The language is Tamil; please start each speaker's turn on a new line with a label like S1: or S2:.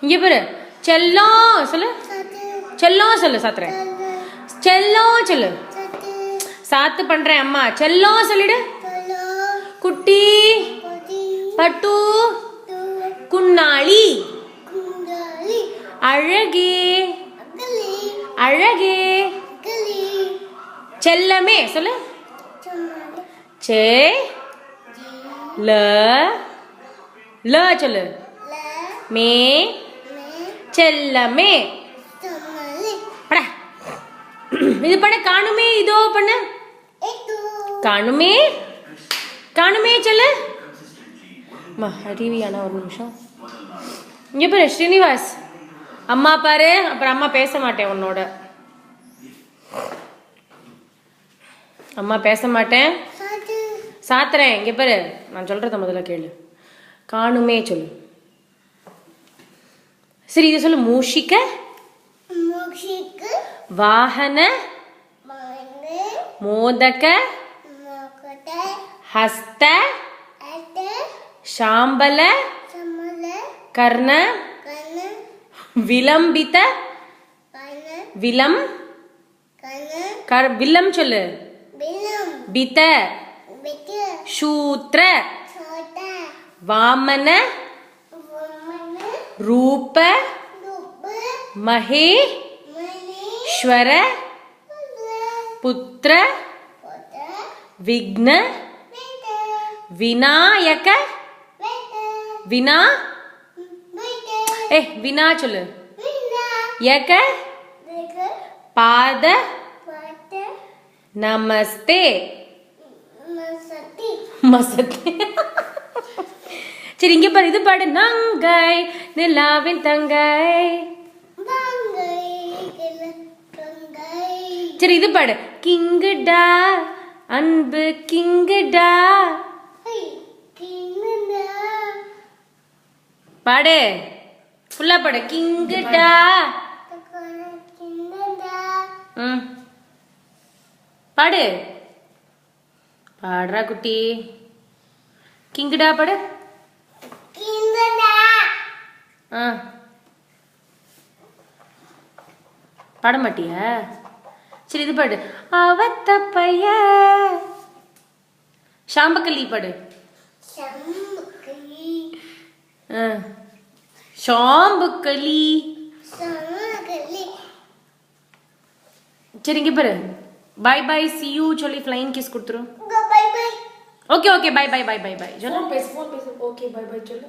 S1: இங்க பாரு செல்லம் சொல்லு செல்லம் சொல்லு சாத்துறேன் செல்லம் சொல்லு சாத்து பண்றேன் அம்மா செல்லம் சொல்லிடு குட்டி பட்டு குன்னாளி அழகே அழகே செல்லமே சொல்லு சே ல ல சொல்லு மே செல்லமே பட இது பண்ண காணுமே இதோ பண்ண காணுமே காணுமே சொல்லு டிவியானா ஒரு நிமிஷம் இங்க பாரு ஸ்ரீனிவாஸ் அம்மா பாரு அப்புறம் அம்மா பேச மாட்டேன் உன்னோட அம்மா பேச மாட்டேன் சாத்துறேன் இங்க பாரு நான் சொல்றத முதல்ல கேளு காணுமே சொல்லு சரி இது சொல்லு மூஷிக வாகன மோதக ஹஸ்த ಶಾಂಬಲ ಕರ್ಣ ವಿಲಂಬಿತ ವಿಲಂ ವಿಲಂ ಚೊಲ್ಲು ಬಿತ ಶೂತ್ರ ವಾಮನ ರೂಪ ಮಹೇಶ್ವರ ಪುತ್ರ ವಿಘ್ನ ವಿನಾಯಕ வினா வினா சொல்லு யக பாத நமஸ்தே மசத்தே சரி இங்க பாரு இது பாடு நங்கை நிலாவின் தங்கை சரி இது பாடு கிங்குடா அன்பு கிங்குடா பாடு ஃபுல்லா பாடு கிங்குடா பாடு பாடுறா குட்டி கிங்குடா பாடு பாட மாட்டியா சரி இது பாடு அவத்த பைய ஷாம்பக்கல்லி பாடு ஷாம்புக்களி சரி இங்க பாரு பை பை see you சொல்லி flying kiss கொடுத்துரும் okay okay bye bye bye bye bye சொல்லு ஓகே பை பை சொல்லு